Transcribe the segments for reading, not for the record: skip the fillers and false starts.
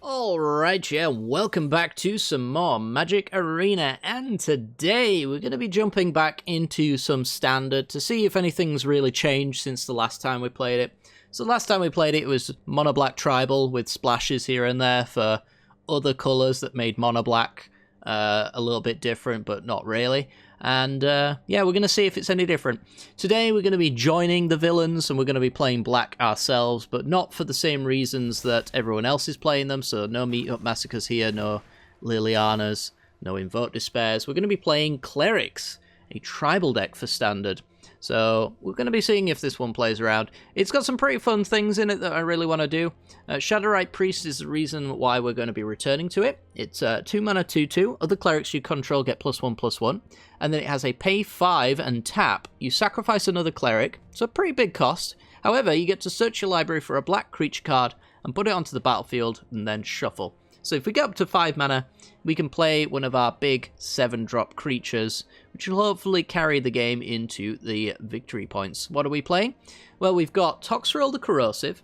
Alright, yeah, welcome back to some more Magic Arena, and today we're going to be jumping back into some Standard to see if anything's really changed since the last time we played it. So last time we played it, it was Mono Black Tribal with splashes here and there for other colours that made Mono Black a little bit different, but not really. And yeah, we're going to see if it's any different. Today we're going to be joining the villains and we're going to be playing black ourselves, but not for the same reasons that everyone else is playing them. So no Meet Up Massacres here, no Lilianas, no Invoke Despairs. We're going to be playing Clerics, a tribal deck for Standard. So we're going to be seeing if this one plays around. It's got some pretty fun things in it that I really want to do. Shadowrite Priest is the reason why we're going to be returning to it. It's 2 mana 2/2. Other clerics you control get +1/+1. And then it has a pay 5 and tap. You sacrifice another cleric, so a pretty big cost. However, you get to search your library for a black creature card and put it onto the battlefield and then shuffle. So if we get up to 5 mana, we can play one of our big 7-drop creatures, which will hopefully carry the game into the victory points. What are we playing? Well, we've got Toxrill the Corrosive,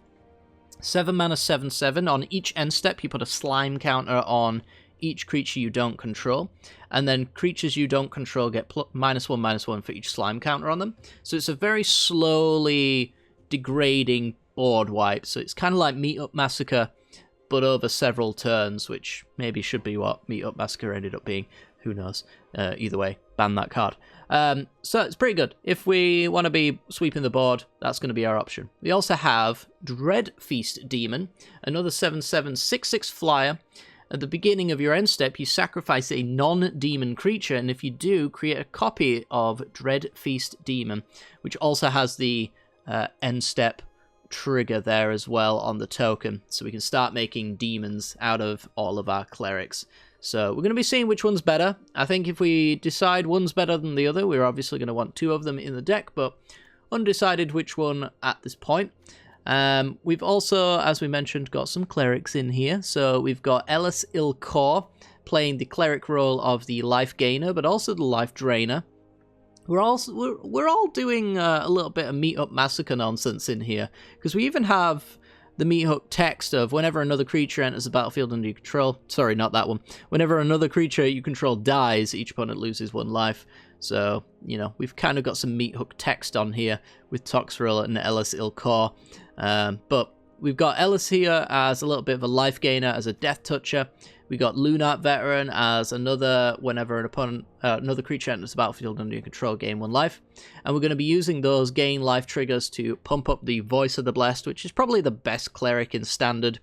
7 mana 7/7. On each end step, you put a slime counter on each creature you don't control, and then creatures you don't control get -1/-1 for each slime counter on them. So it's a very slowly degrading board wipe. So it's kind of like Meet Up Massacre, but over several turns, which maybe should be what Meet Up Massacre ended up being. Who knows? Either way, ban that card. So it's pretty good. If we want to be sweeping the board, that's going to be our option. We also have Dread Feast Demon, another 7/7 6/6 flyer. At the beginning of your end step, you sacrifice a non-demon creature, and if you do, create a copy of Dread Feast Demon, which also has the end step trigger there as well on the token, so we can start making demons out of all of our clerics. So we're going to be seeing which one's better. I think if we decide one's better than the other, we're obviously going to want 2 of them in the deck, but undecided which one at this point. We've also, as we mentioned, got some clerics in here. So we've got Ellis Ilkor playing the cleric role of the life gainer, but also the life drainer. We're all doing a little bit of Meet Up Massacre nonsense in here, because we even have the Meat Hook text of whenever another creature enters the battlefield under your control. Sorry, not that one. Whenever another creature you control dies, each opponent loses 1 life. So, you know, we've kind of got some Meat Hook text on here with Toxrill and Ellis Ilkor. But we've got Ellis here as a little bit of a life gainer, as a death toucher. We got Lunart Veteran as another, whenever an opponent, another creature enters the battlefield under your control, gain 1 life. And we're going to be using those gain life triggers to pump up the Voice of the Blessed, which is probably the best cleric in Standard.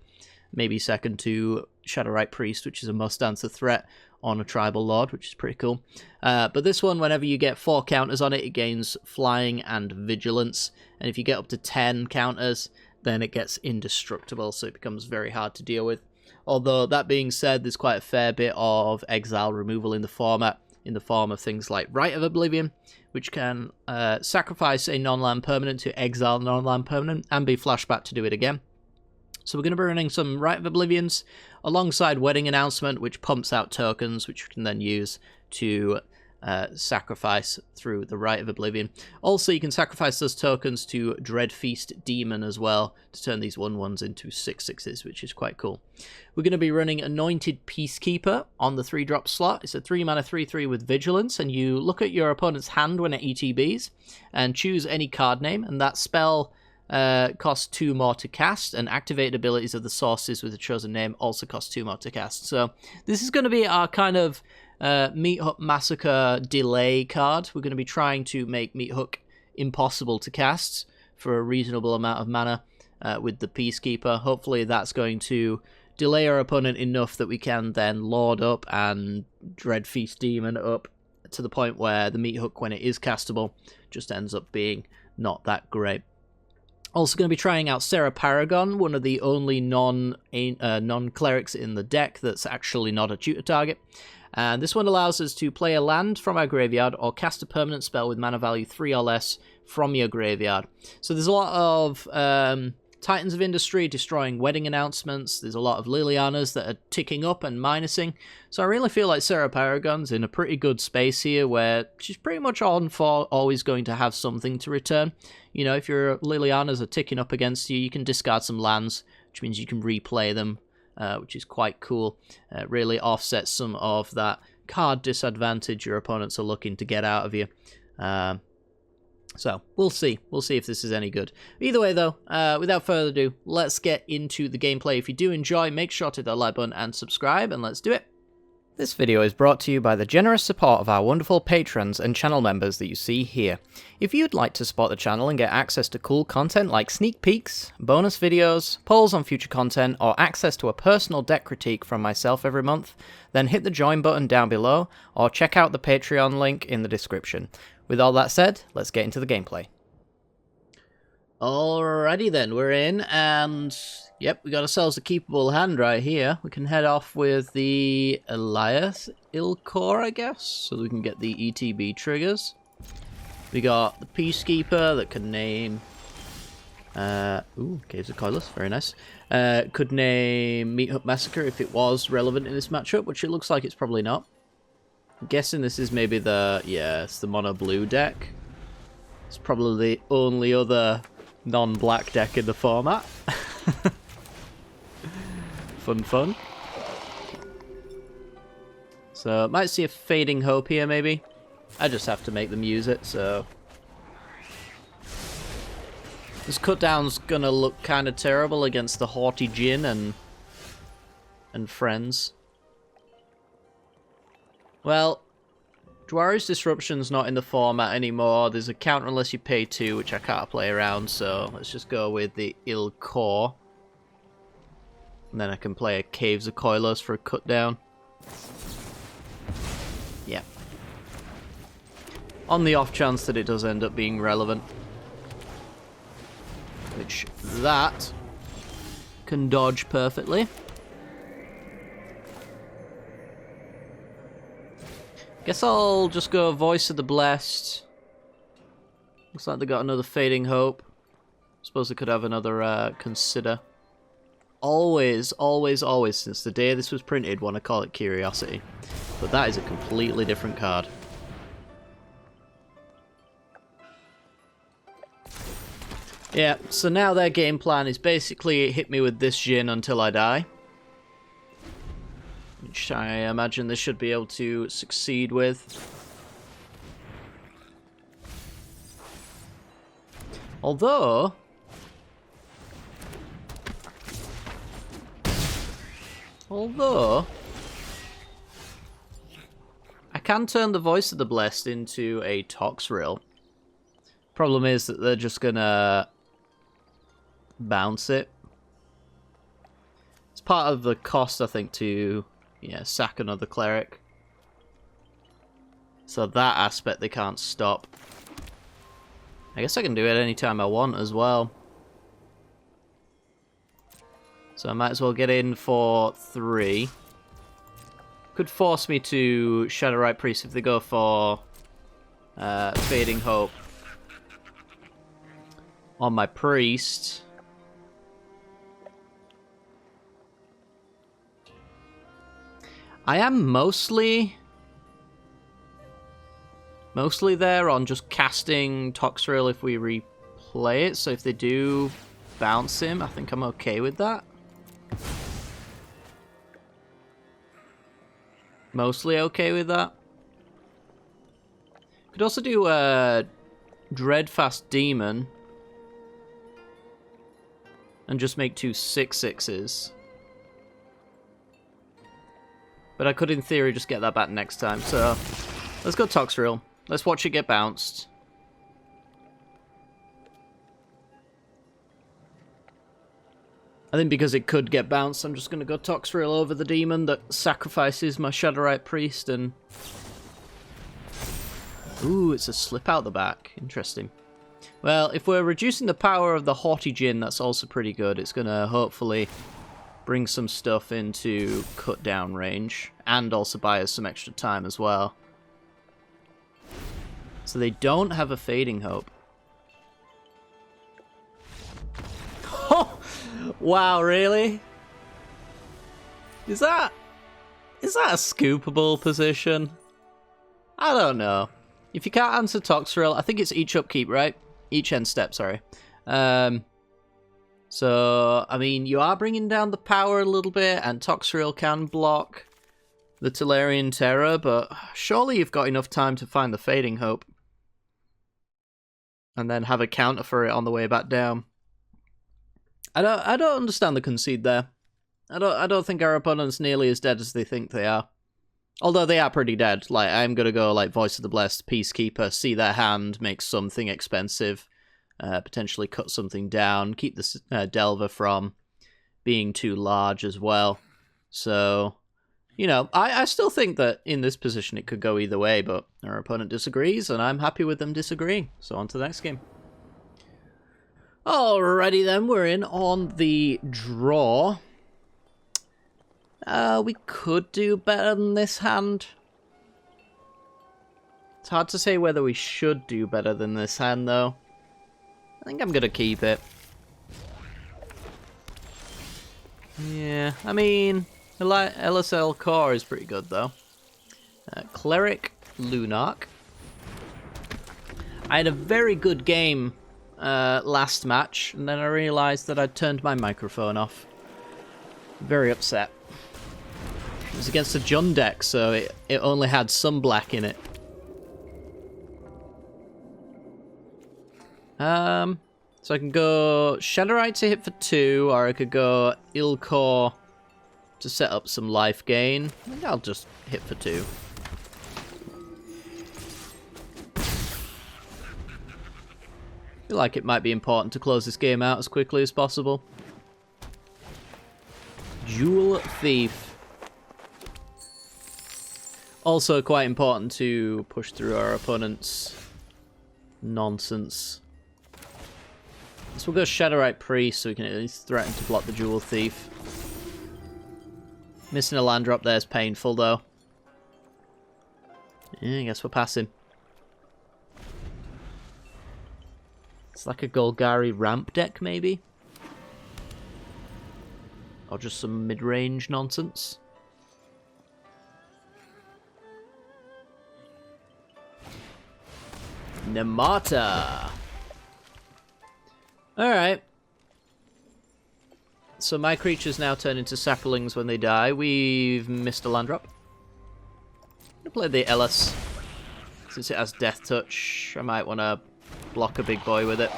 Maybe second to Shadowrite Priest, which is a must-answer threat on a Tribal Lord, which is pretty cool. But this one, whenever you get 4 counters on it, it gains Flying and Vigilance. And if you get up to 10 counters, then it gets indestructible, so it becomes very hard to deal with. Although, that being said, there's quite a fair bit of exile removal in the format, in the form of things like Rite of Oblivion, which can sacrifice a non-land permanent to exile a non-land permanent and be flashback to do it again. So we're going to be running some Rite of Oblivions alongside Wedding Announcement, which pumps out tokens, which we can then use to sacrifice through the Rite of Oblivion. Also, you can sacrifice those tokens to Dread Feast Demon as well to turn these 1/1s into 6/6s, which is quite cool. We're going to be running Anointed Peacekeeper on the 3-drop slot. It's a 3 mana 3/3 with Vigilance, and you look at your opponent's hand when it ETBs and choose any card name, and that spell costs 2 more to cast, and activated abilities of the sources with the chosen name also cost 2 more to cast. So this is going to be our kind of Meat Hook Massacre delay card. We're going to be trying to make Meat Hook impossible to cast for a reasonable amount of mana with the Peacekeeper. Hopefully that's going to delay our opponent enough that we can then Lord up and Dread Feast Demon up to the point where the Meat Hook, when it is castable, just ends up being not that great. Also going to be trying out Serra Paragon, one of the only non-clerics in the deck that's actually not a tutor target. And this one allows us to play a land from our graveyard or cast a permanent spell with mana value 3 or less from your graveyard. So there's a lot of Titans of Industry destroying Wedding Announcements. There's a lot of Lilianas that are ticking up and minusing. So I really feel like Serra Paragon's in a pretty good space here where she's pretty much on for always going to have something to return. You know, if your Lilianas are ticking up against you, you can discard some lands, which means you can replay them which is quite cool. Really offsets some of that card disadvantage your opponents are looking to get out of you. So, we'll see. We'll see if this is any good. Either way, though, without further ado, let's get into the gameplay. If you do enjoy, make sure to hit that like button and subscribe, and let's do it. This video is brought to you by the generous support of our wonderful patrons and channel members that you see here. If you'd like to support the channel and get access to cool content like sneak peeks, bonus videos, polls on future content, or access to a personal deck critique from myself every month, then hit the join button down below, or check out the Patreon link in the description. With all that said, let's get into the gameplay. Alrighty then, we're in, and yep, we got ourselves a keepable hand right here. We can head off with the Elias Ilkor, I guess, so we can get the ETB triggers. We got the Peacekeeper that can name... Caves of Coilus, very nice. Could name Meat Hut Massacre if it was relevant in this matchup, which it looks like it's probably not. I'm guessing this is maybe the... yeah, it's the mono blue deck. It's probably the only other non-black deck in the format. Fun. So, might see a Fading Hope here, maybe. I just have to make them use it, so... this cutdown's gonna look kind of terrible against the Haughty Djinn and friends. Well, Dwari's Disruption's not in the format anymore. There's a counter unless you pay 2, which I can't play around, so let's just go with the Ilkor. And then I can play a Caves of Coilus for a cut down. Yeah. On the off chance that it does end up being relevant. Which that can dodge perfectly. Guess I'll just go Voice of the Blessed. Looks like they got another Fading Hope. Suppose they could have another Consider. Always, since the day this was printed, want to call it Curiosity. But that is a completely different card. Yeah, so now their game plan is basically hit me with this Djinn until I die. Which I imagine they should be able to succeed with. Although... I can turn the Voice of the Blessed into a Toxrill. Problem is that they're just gonna bounce it. It's part of the cost, I think, to sack another Cleric. So that aspect they can't stop. I guess I can do it anytime I want as well. So I might as well get in for 3. Could force me to Shadowrite Priest if they go for Fading Hope on my Priest. I am mostly there on just casting Toxrill if we replay it, so if they do bounce him, I think I'm okay with that. Mostly okay with that. Could also do a Dreadfast Demon and just make 2 6/6s. But I could, in theory, just get that back next time. So, let's go Toxrill. Let's watch it get bounced. I think because it could get bounced, I'm just going to go Toxrill over the demon that sacrifices my Shadowrite Priest and... ooh, it's a slip out the back. Interesting. Well, if we're reducing the power of the Haughty Djinn, that's also pretty good. It's going to hopefully bring some stuff into cut down range, and also buy us some extra time as well. So they don't have a Fading Hope. Oh! Wow, really? Is that a scoopable position? I don't know. If you can't answer Toxrill, I think it's each upkeep, right? Each end step, sorry. So, I mean, you are bringing down the power a little bit, and Toxrill can block the Tolarian Terror, but surely you've got enough time to find the Fading Hope. And then have a counter for it on the way back down. I don't understand the concede there. I don't think our opponent's nearly as dead as they think they are. Although they are pretty dead. Like, I'm gonna go like Voice of the Blessed, Peacekeeper, see their hand, make something expensive. Potentially cut something down, keep the Delver from being too large as well. So, you know, I still think that in this position it could go either way, but our opponent disagrees, and I'm happy with them disagreeing. So on to the next game. Alrighty then, we're in on the draw. We could do better than this hand. It's hard to say whether we should do better than this hand, though. I think I'm gonna keep it. Yeah, I mean, LSL core is pretty good though. Cleric, Lunark. I had a very good game last match, and then I realised that I'd turned my microphone off. Very upset. It was against a Jund deck, so it only had some black in it. So I can go Shadowrite to hit for 2, or I could go Ilcore to set up some life gain. I think I'll just hit for 2. I feel like it might be important to close this game out as quickly as possible. Jewel Thief. Also quite important to push through our opponent's nonsense. So we'll go Shadowrite Priest so we can at least threaten to block the Jewel Thief. Missing a land drop there is painful though. Yeah, I guess we're passing. It's like a Golgari ramp deck maybe? Or just some mid-range nonsense. Nemata! Alright. So my creatures now turn into saplings when they die. We've missed a land drop. I'm gonna play the Ellis. Since it has Death Touch, I might want to block a big boy with it.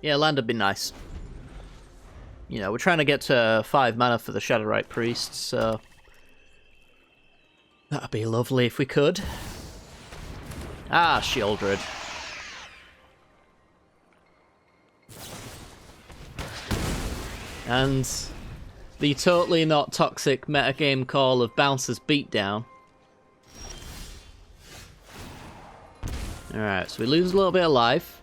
Yeah, land would be nice. You know, we're trying to get to 5 mana for the Shadowrite Priest, so that'd be lovely if we could. Ah, Shieldred. And the totally not toxic metagame call of Bouncer's Beatdown. Alright, so we lose a little bit of life.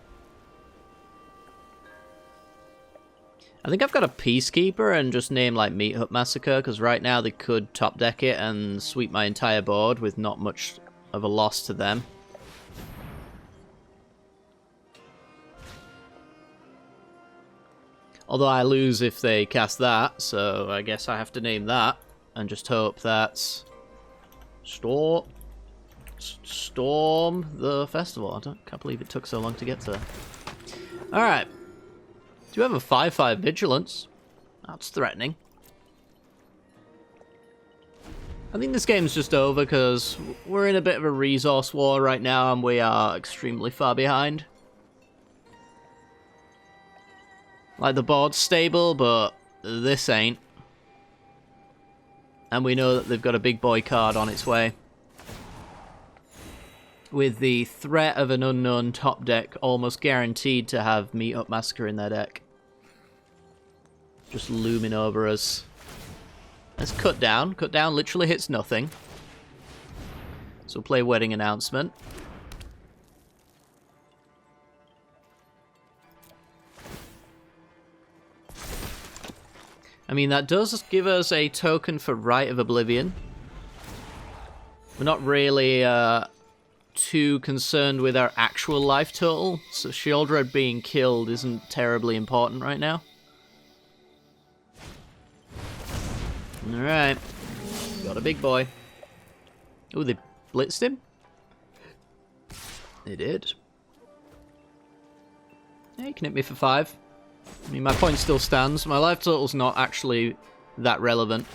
I think I've got a Peacekeeper and just name like Meat Hut Massacre, because right now they could top deck it and sweep my entire board with not much of a loss to them. Although I lose if they cast that, so I guess I have to name that and just hope that Storm the Festival. I can't believe it took so long to get to. Alright. Do you have a 5/5 Vigilance? That's threatening. I think this game's just over because we're in a bit of a resource war right now and we are extremely far behind. Like, the board's stable, but this ain't. And we know that they've got a big boy card on its way. With the threat of an unknown top deck almost guaranteed to have Meat Up Massacre in their deck. Just looming over us. Let's cut down. Cut down literally hits nothing. So we'll play Wedding Announcement. I mean, that does give us a token for Rite of Oblivion. We're not really too concerned with our actual life total, so Shieldred being killed isn't terribly important right now. Alright. Got a big boy. Ooh, they blitzed him? It did. Yeah, you can hit me for 5. I mean, my point still stands. My life total's not actually that relevant.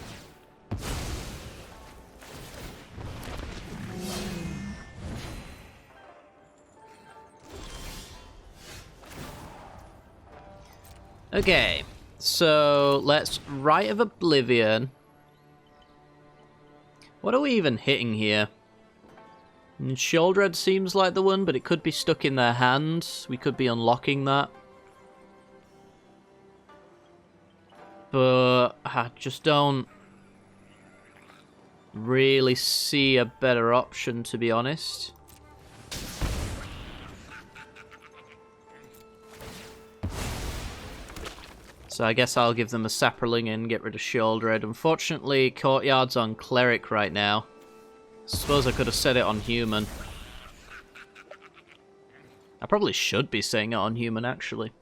Okay, so let's Rite of Oblivion. What are we even hitting here? Sheoldred seems like the one, but it could be stuck in their hand. We could be unlocking that. But I just don't really see a better option, to be honest. So I guess I'll give them a Sapperling and get rid of Sheoldred. Unfortunately, Courtyard's on Cleric right now. Suppose I could have set it on Human. I probably should be setting it on Human, actually.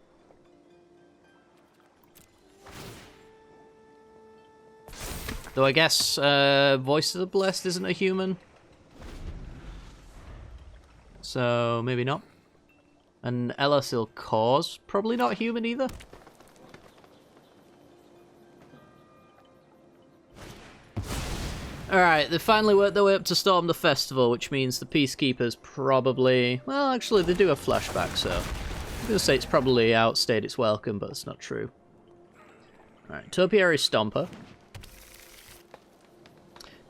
Though I guess Voice of the Blessed isn't a human. So maybe not. And Elasil Cause, probably not human either. Alright, they finally worked their way up to storm the festival, which means the Peacekeepers probably... Well, actually, they do have flashback, so... I'm going to say it's probably outstayed its welcome, but it's not true. Alright, Topiary Stomper.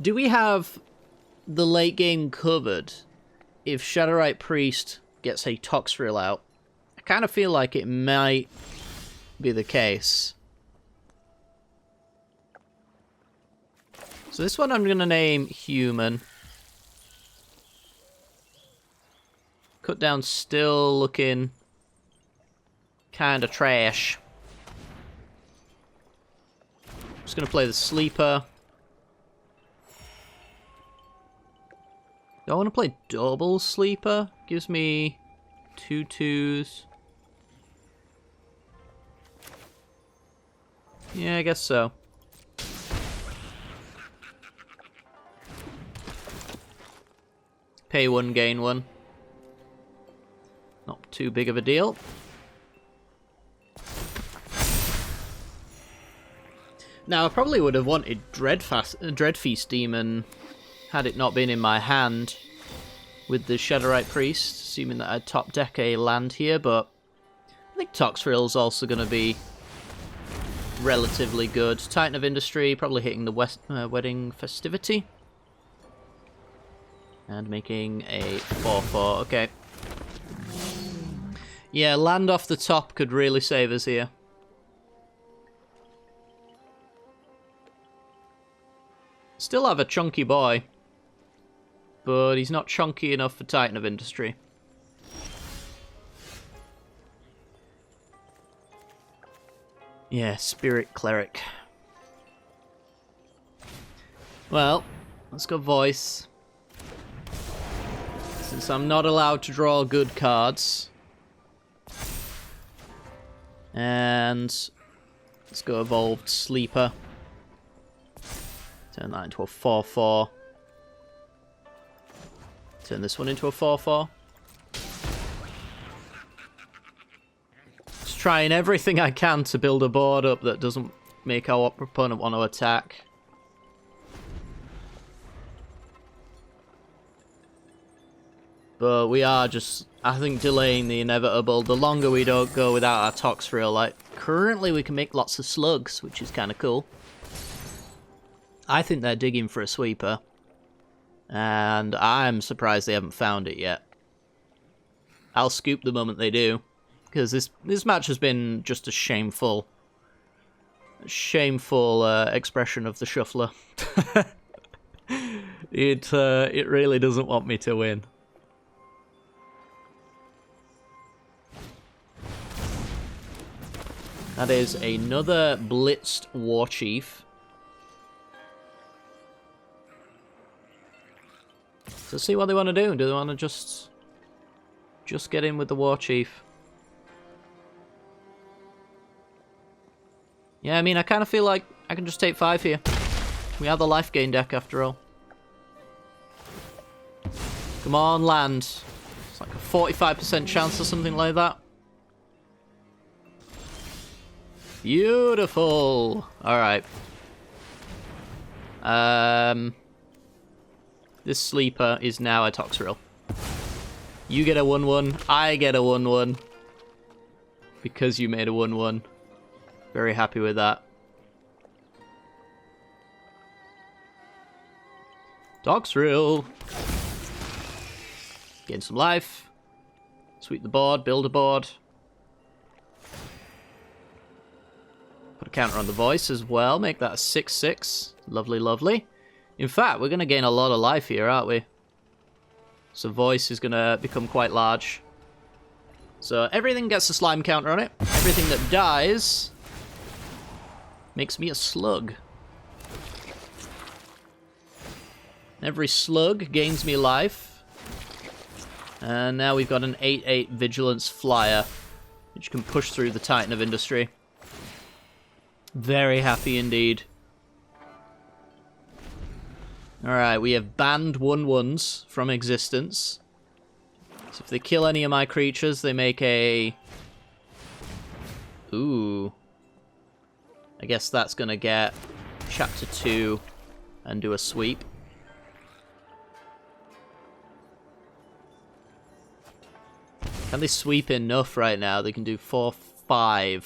Do we have the late game covered if Shadowrite Priest gets a Toxrill out? I kind of feel like it might be the case. So this one I'm going to name Human. Cut down still looking kind of trash. Just going to play the Sleeper. Do I want to play double Sleeper? Gives me 2 2s. Yeah, I guess so. Pay 1, gain 1. Not too big of a deal. Now, I probably would have wanted Dreadfeast Demon had it not been in my hand with the Shadowrite Priest, assuming that I'd top deck a land here, but I think Toxrill's also going to be relatively good. Titan of Industry, probably hitting the Wedding Festivity. And making a 4-4, okay. Yeah, land off the top could really save us here. Still have a chunky boy. But he's not chunky enough for Titan of Industry. Yeah, Spirit Cleric. Well, let's go Voice. Since I'm not allowed to draw good cards. And let's go Evolved Sleeper. Turn that into a 4-4. Turn this one into a 4-4. Just trying everything I can to build a board up that doesn't make our opponent want to attack. But we are just, I think, delaying the inevitable. The longer we don't go without our Toxrill, like, currently we can make lots of slugs, which is kind of cool. I think they're digging for a sweeper. And I'm surprised they haven't found it yet. I'll scoop the moment they do. Because this match has been just a shameful expression of the shuffler. It really doesn't want me to win. That is another blitzed War Chief. So see what they want to do. Do they want to just get in with the War Chief? Yeah, I mean, I kind of feel like I can just take 5 here. We have the life gain deck after all. Come on, land. It's like a 45% chance or something like that. Beautiful. Alright. This sleeper is now a Toxrill. You get a 1-1, I get a 1-1. Because you made a 1-1. Very happy with that. Toxrill. Gain some life. Sweep the board, build a board. Put a counter on the voice as well, make that a 6-6. Lovely, lovely. In fact, we're going to gain a lot of life here, aren't we? So voice is going to become quite large. So everything gets a slime counter on it. Everything that dies makes me a slug. Every slug gains me life. And now we've got an 8-8 Vigilance Flyer, which can push through the Titan of Industry. Very happy indeed. Alright, we have banned 1-1s from existence. So if they kill any of my creatures, they make a... Ooh. I guess that's going to get Chapter 2 and do a sweep. Can they sweep enough right now? They can do 4-5.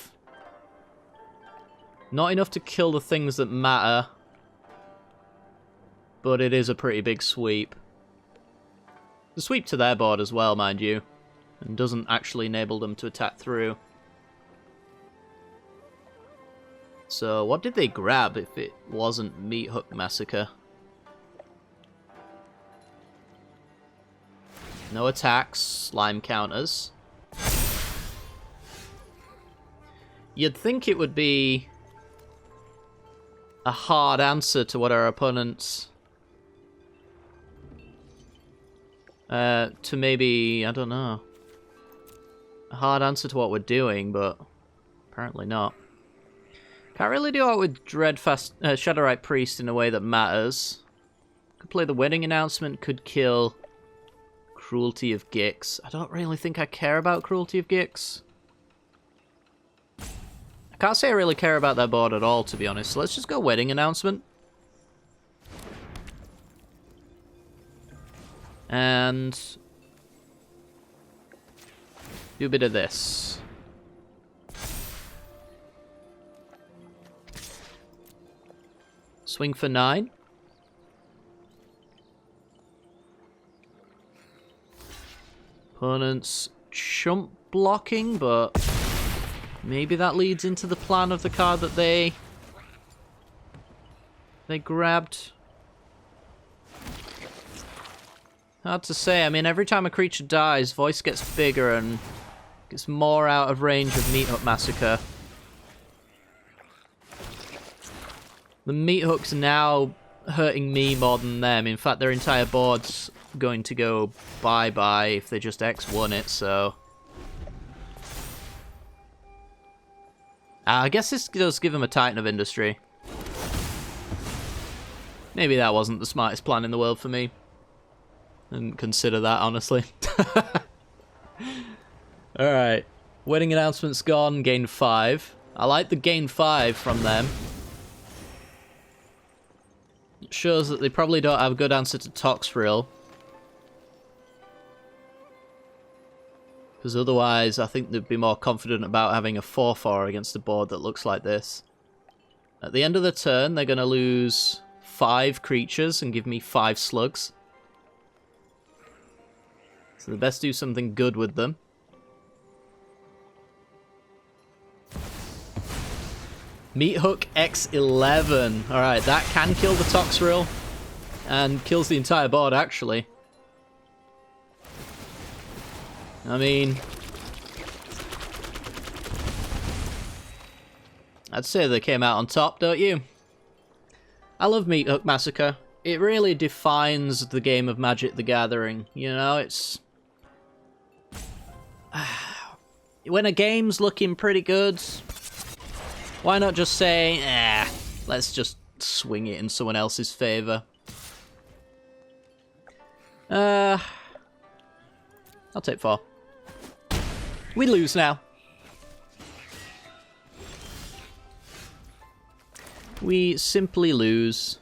Not enough to kill the things that matter. But it is a pretty big sweep. The sweep to their board as well, mind you. And doesn't actually enable them to attack through. So, what did they grab if it wasn't Meat Hook Massacre? No attacks, slime counters. You'd think it would be a hard answer to what our opponents... to maybe, I don't know, a hard answer to what we're doing, but apparently not. Can't really do it with Shadowrite Priest in a way that matters. Could play the wedding announcement, could kill Cruelty of Gix. I don't really think I care about Cruelty of Gix. I can't say I really care about that board at all, to be honest. So let's just go wedding announcement. And do a bit of this. Swing for 9. Opponent's chump blocking, but maybe that leads into the plan of the card that they grabbed. Hard to say. I mean, every time a creature dies, voice gets bigger and gets more out of range of Meat Hook Massacre. The Meat Hook's now hurting me more than them. In fact, their entire board's going to go bye-bye if they just X1 it, so... I guess this does give them a Titan of Industry. Maybe that wasn't the smartest plan in the world for me. Didn't consider that, honestly. Alright. Wedding announcement's gone, gain 5. I like the gain 5 from them. It shows that they probably don't have a good answer to Toxrill. Because otherwise, I think they'd be more confident about having a 4-4 against a board that looks like this. At the end of the turn, they're going to lose 5 creatures and give me 5 slugs. So they best do something good with them. Meat Hook X11. Alright, that can kill the Toxrill. And kills the entire board, actually. I mean... I'd say they came out on top, don't you? I love Meat Hook Massacre. It really defines the game of Magic the Gathering. You know, it's... When a game's looking pretty good, why not just say, let's just swing it in someone else's favour. I I'll take 4. We lose now. We simply lose.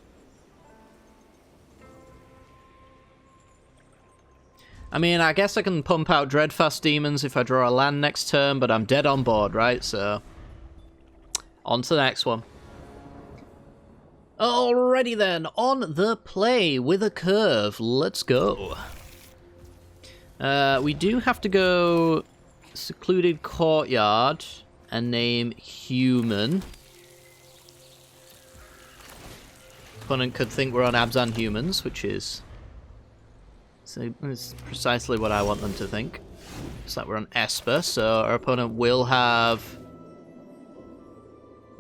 I mean, I guess I can pump out Dreadfast Demons if I draw a land next turn, but I'm dead on board, right? So, on to the next one. Alrighty then, on the play with a curve. Let's go. We do have to go Secluded Courtyard and name Human. Opponent could think we're on Abzan Humans, which is... So it's precisely what I want them to think. It's like we're on Esper, so our opponent will have...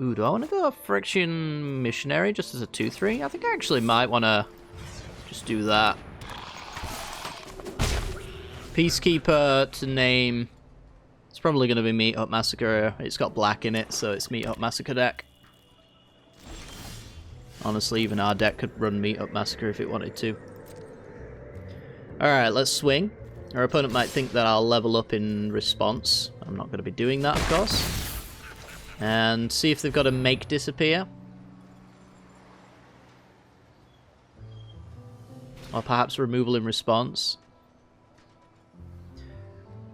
Ooh, do I want to go Friction Missionary just as a 2-3? I think I actually might want to just do that. Peacekeeper to name... It's probably going to be Meat Up Massacre. It's got black in it, so it's Meat Up Massacre deck. Honestly, even our deck could run Meat Up Massacre if it wanted to. Alright, let's swing. Our opponent might think that I'll level up in response. I'm not going to be doing that, of course. And see if they've got a Make Disappear. Or perhaps removal in response.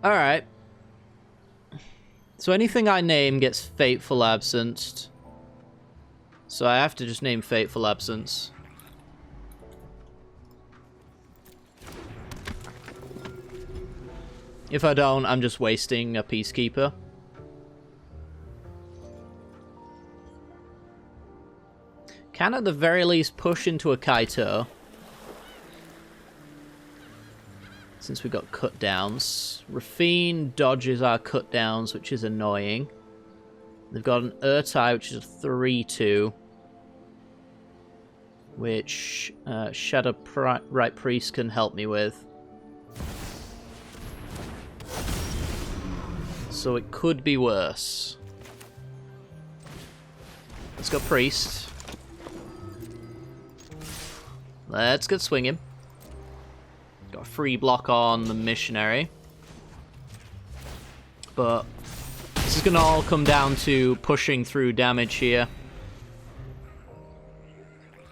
Alright. So anything I name gets Fateful Absenced. So I have to just name Fateful Absence. If I don't, I'm just wasting a Peacekeeper. Can at the very least push into a Kaito. Since we've got cut downs. Rafine dodges our cut downs, which is annoying. They've got an Urtai, which is a 3-2. Which Shadow Right Priest can help me with. So it could be worse. Let's go Priest. Let's get swinging. Got a free block on the Missionary. But this is going to all come down to pushing through damage here.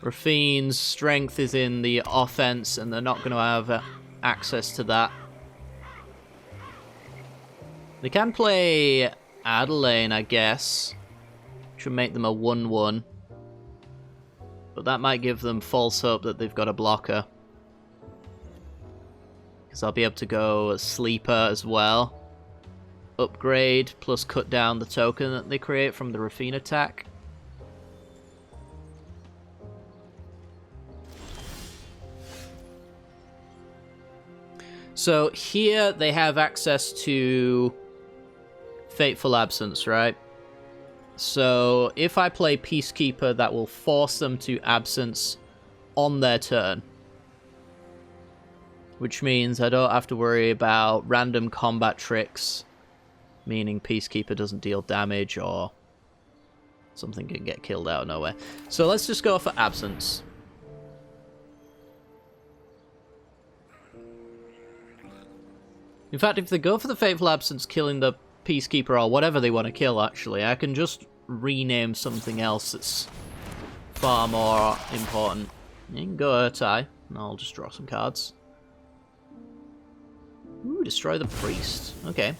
Rafine's strength is in the offense, and they're not going to have access to that. They can play Adelaine, I guess. Which would make them a 1-1. But that might give them false hope that they've got a blocker. Because I'll be able to go Sleeper as well. Upgrade, plus cut down the token that they create from the Rafine attack. So here they have access to Fateful Absence, right? So if I play Peacekeeper, that will force them to Absence on their turn. Which means I don't have to worry about random combat tricks, meaning Peacekeeper doesn't deal damage or something can get killed out of nowhere. So let's just go for Absence. In fact, if they go for the Fateful Absence, killing the Peacekeeper or whatever they want to kill, actually, I can just rename something else that's far more important. You can go Urtai, and I'll just draw some cards. Ooh, destroy the Priest. Okay.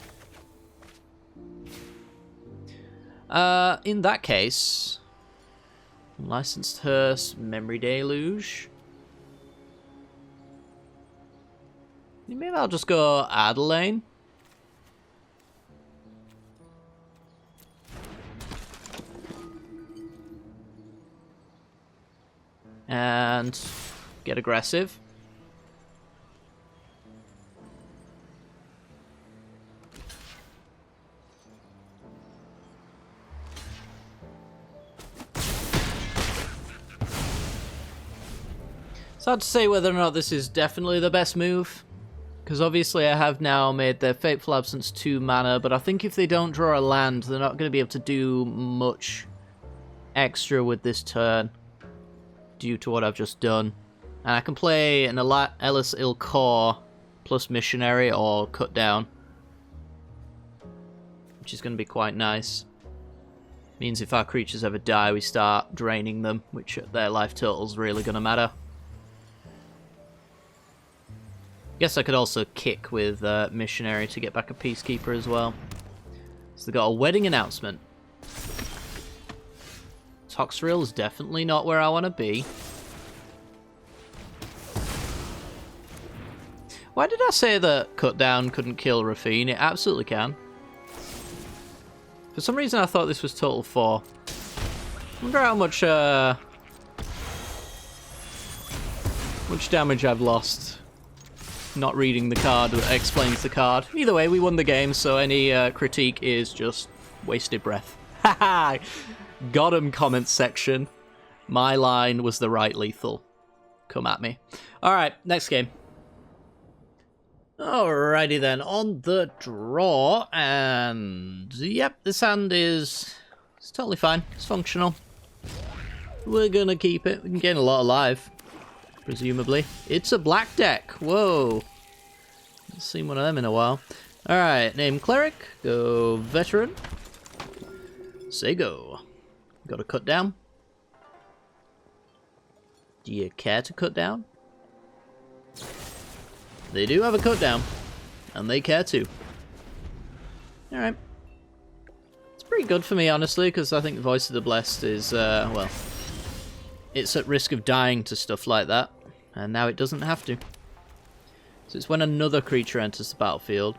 In that case, Licensed Hearse, Memory Deluge. Maybe I'll just go Adelaine. And get aggressive. It's hard to say whether or not this is definitely the best move. Because obviously I have now made their Fateful Absence 2 mana, but I think if they don't draw a land, they're not going to be able to do much extra with this turn due to what I've just done. And I can play an Ellis Ilkor plus missionary or cut down, which is going to be quite nice. Means if our creatures ever die, we start draining them, which their life total's really going to matter. Guess I could also kick with missionary to get back a peacekeeper as well. So they got a wedding announcement. Toxrill is definitely not where I want to be. Why did I say that cut down couldn't kill Rafine? It absolutely can. For some reason I thought this was total 4. I wonder how much damage I've lost not reading the card that explains the card. Either way, we won the game, so any critique is just wasted breath. Haha! Got him, comments section. My line was the right lethal. Come at me. Alright, next game. Alrighty then, on the draw, and yep, this hand it's totally fine, it's functional. We're gonna keep it, we can gain a lot of life, presumably. It's a black deck, whoa. Haven't seen one of them in a while. Alright, name Cleric, go Veteran, say go. Got a cut down. Do you care to cut down? They do have a cut down, and they care too. Alright. It's pretty good for me, honestly, because I think Voice of the Blessed is, well, it's at risk of dying to stuff like that, and now it doesn't have to. So it's when another creature enters the battlefield.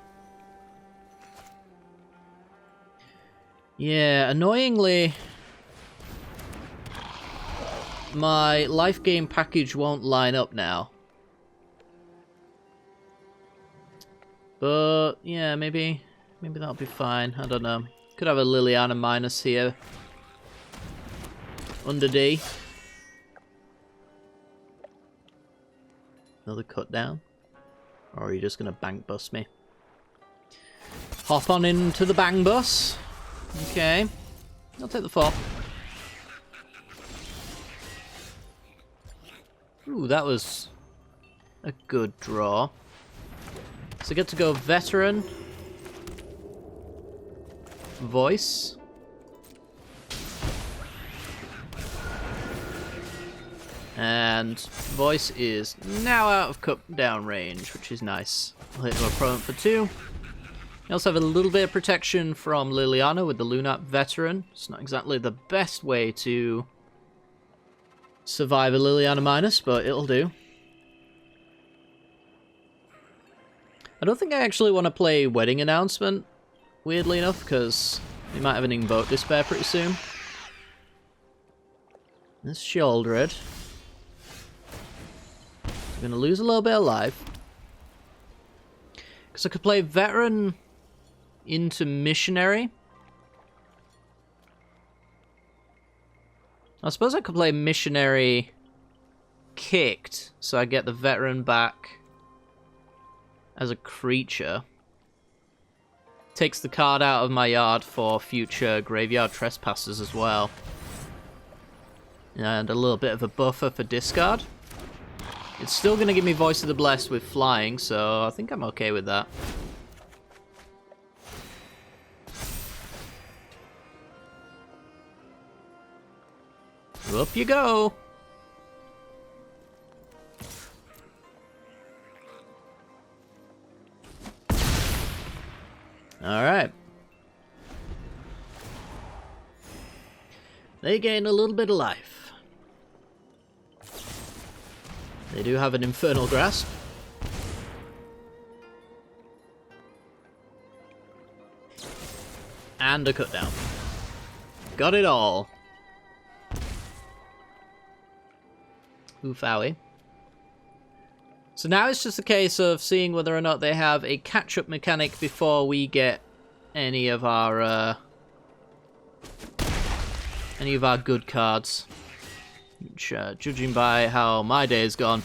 Yeah, annoyingly, my life gain package won't line up now. But, yeah, maybe that'll be fine. I don't know. Could have a Liliana minus here. Under D. Another cut down. Or are you just going to bank bus me? Hop on into the bang bus. Okay. I'll take the 4. Ooh, that was a good draw. So I get to go Veteran, Voice, and Voice is now out of cut down range, which is nice. I'll hit my opponent for 2. I also have a little bit of protection from Liliana with the Lunat Veteran. It's not exactly the best way to survive a Liliana minus, but it'll do. I don't think I actually want to play Wedding Announcement, weirdly enough, because we might have an Invoke Despair pretty soon. This Sheoldred. I'm going to lose a little bit of life. Because I could play Veteran into Missionary. I suppose I could play Missionary kicked, so I get the Veteran back as a creature. Takes the card out of my yard for future graveyard trespassers as well. And a little bit of a buffer for discard. It's still going to give me Voice of the Blessed with flying, so I think I'm okay with that. Up you go! Alright. They gain a little bit of life. They do have an Infernal Grasp. And a cut down. Got it all. Oof-owie. So now it's just a case of seeing whether or not they have a catch-up mechanic before we get any of our good cards. Which, judging by how my day has gone,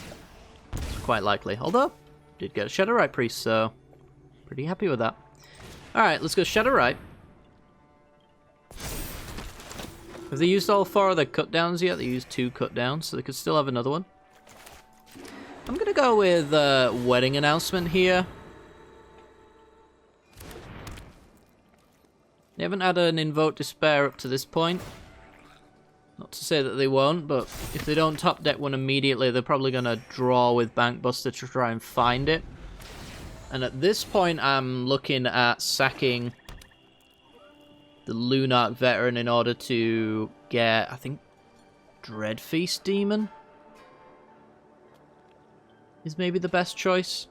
it's quite likely. Although, did get a Shadowrite Priest, so pretty happy with that. Alright, let's go Shadowrite. Have they used all 4 of their cut downs yet? They used 2 cut downs, so they could still have another one. I'm going to go with wedding announcement here. They haven't had an Invoke Despair up to this point. Not to say that they won't, but if they don't top deck one immediately, they're probably going to draw with Bankbuster to try and find it. And at this point, I'm looking at sacking the Lunark Veteran in order to get, I think, Dreadfeast Demon is maybe the best choice.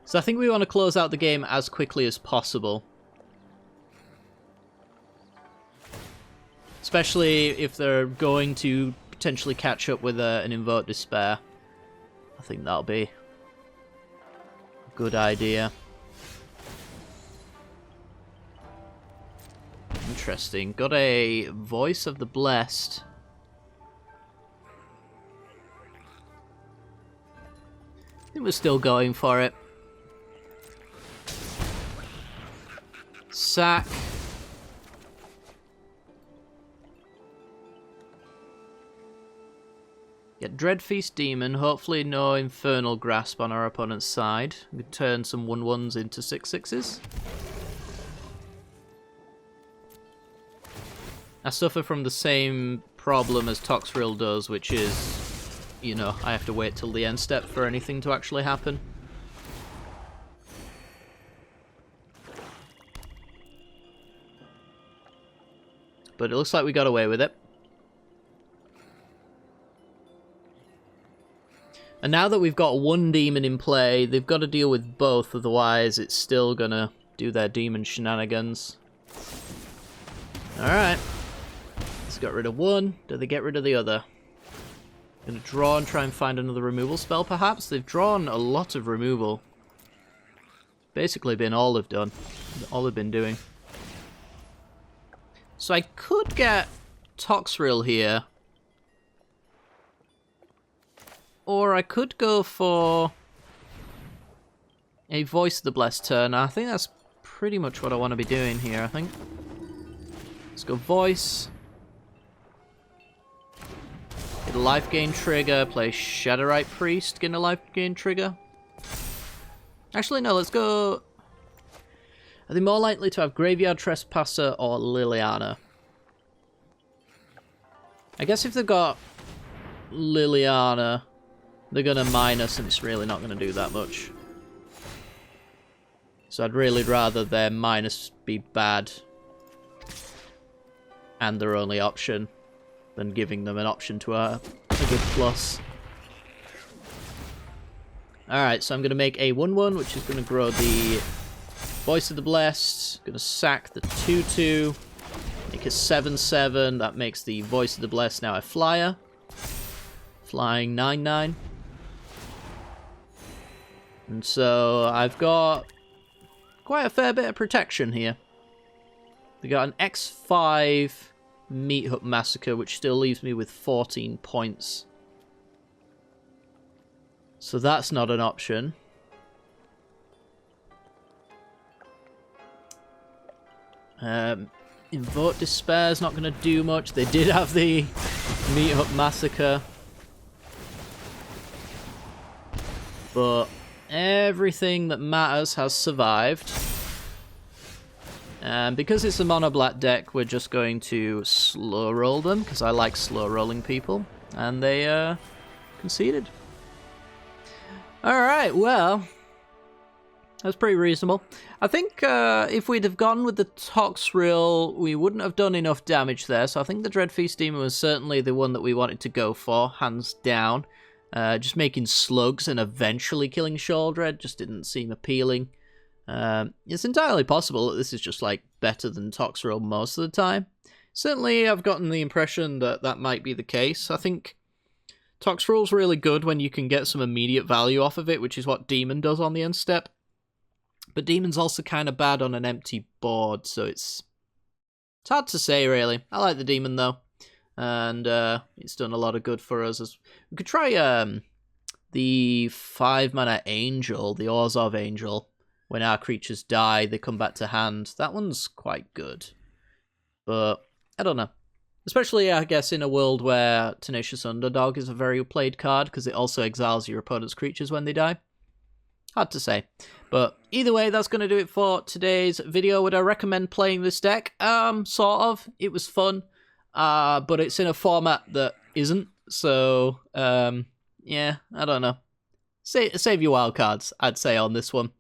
So I think we want to close out the game as quickly as possible. Especially if they're going to potentially catch up with an Invoke Despair. I think that'll be a good idea. Interesting. Got a Voice of the Blessed. I think we're still going for it. Sack. Get Dreadfeast Demon. Hopefully no Infernal Grasp on our opponent's side. We can turn some 1/1s into 6/6s. I suffer from the same problem as Toxrill does, which is, you know, I have to wait till the end step for anything to actually happen. But it looks like we got away with it. And now that we've got one demon in play, they've got to deal with both, otherwise it's still gonna do their demon shenanigans. Alright. Let's get rid of one. Do they get rid of the other? Gonna draw and try and find another removal spell, perhaps? They've drawn a lot of removal. Basically been all they've done. All they've been doing. So I could get Toxrill here. Or I could go for a Voice of the Blessed turn. I think that's pretty much what I want to be doing here, I think. Let's go Voice. Get a life gain trigger, play Shadowrite Priest, get a life gain trigger. Actually, no, let's go... Are they more likely to have Graveyard Trespasser or Liliana? I guess if they've got Liliana, they're going to minus, and it's really not going to do that much. So I'd really rather their minus be bad and their only option than giving them an option to a good plus. Alright, so I'm going to make a 1/1, which is going to grow the Voice of the Blessed. Going to sack the 2/2. Make a 7/7. That makes the Voice of the Blessed now a flyer. Flying 9/9. And so I've got quite a fair bit of protection here. They got an X5 Meat Hut Massacre, which still leaves me with 14 points. So that's not an option. Invoke Despair's not going to do much. They did have the Meat Hut Massacre. But everything that matters has survived. And because it's a mono black deck, we're just going to slow roll them, because I like slow rolling people. And they conceded. Alright, well, that's pretty reasonable. I think if we'd have gone with the Toxrill, we wouldn't have done enough damage there. So I think the Dreadfeast Demon was certainly the one that we wanted to go for, hands down. Just making slugs and eventually killing Sheoldred just didn't seem appealing. It's entirely possible that this is just like better than Toxrill most of the time. Certainly I've gotten the impression that that might be the case. I think Toxrill's really good when you can get some immediate value off of it, which is what Demon does on the end step. But Demon's also kind of bad on an empty board, so it's hard to say, really. I like the Demon, though. And it's done a lot of good for us. We could try the 5-mana Angel, the Orzhov Angel. When our creatures die, they come back to hand. That one's quite good. But, I don't know. Especially, I guess, in a world where Tenacious Underdog is a very played card, because it also exiles your opponent's creatures when they die. Hard to say. But either way, that's going to do it for today's video. Would I recommend playing this deck? Sort of. It was fun. But it's in a format that isn't. So, yeah, I don't know. Save your wildcards, I'd say, on this one.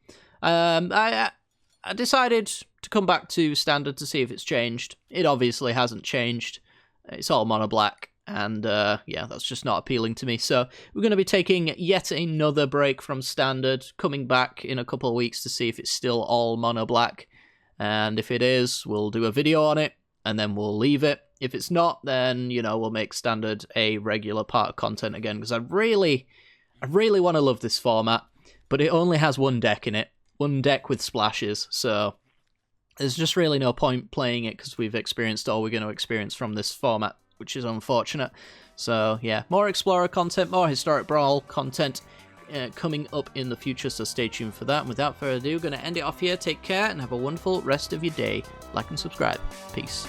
I decided to come back to Standard to see if it's changed. It obviously hasn't changed. It's all mono black, and yeah, that's just not appealing to me. So we're going to be taking yet another break from Standard, coming back in a couple of weeks to see if it's still all mono black. And if it is, we'll do a video on it, and then we'll leave it. If it's not, then, you know, we'll make Standard a regular part of content again, because I really want to love this format, but it only has one deck in it. One deck with splashes, so there's just really no point playing it because we've experienced all we're going to experience from this format, which is unfortunate. So yeah, more Explorer content, more Historic Brawl content coming up in the future, so stay tuned for that. And without further ado, going to end it off here. Take care and have a wonderful rest of your day. Like and subscribe. Peace.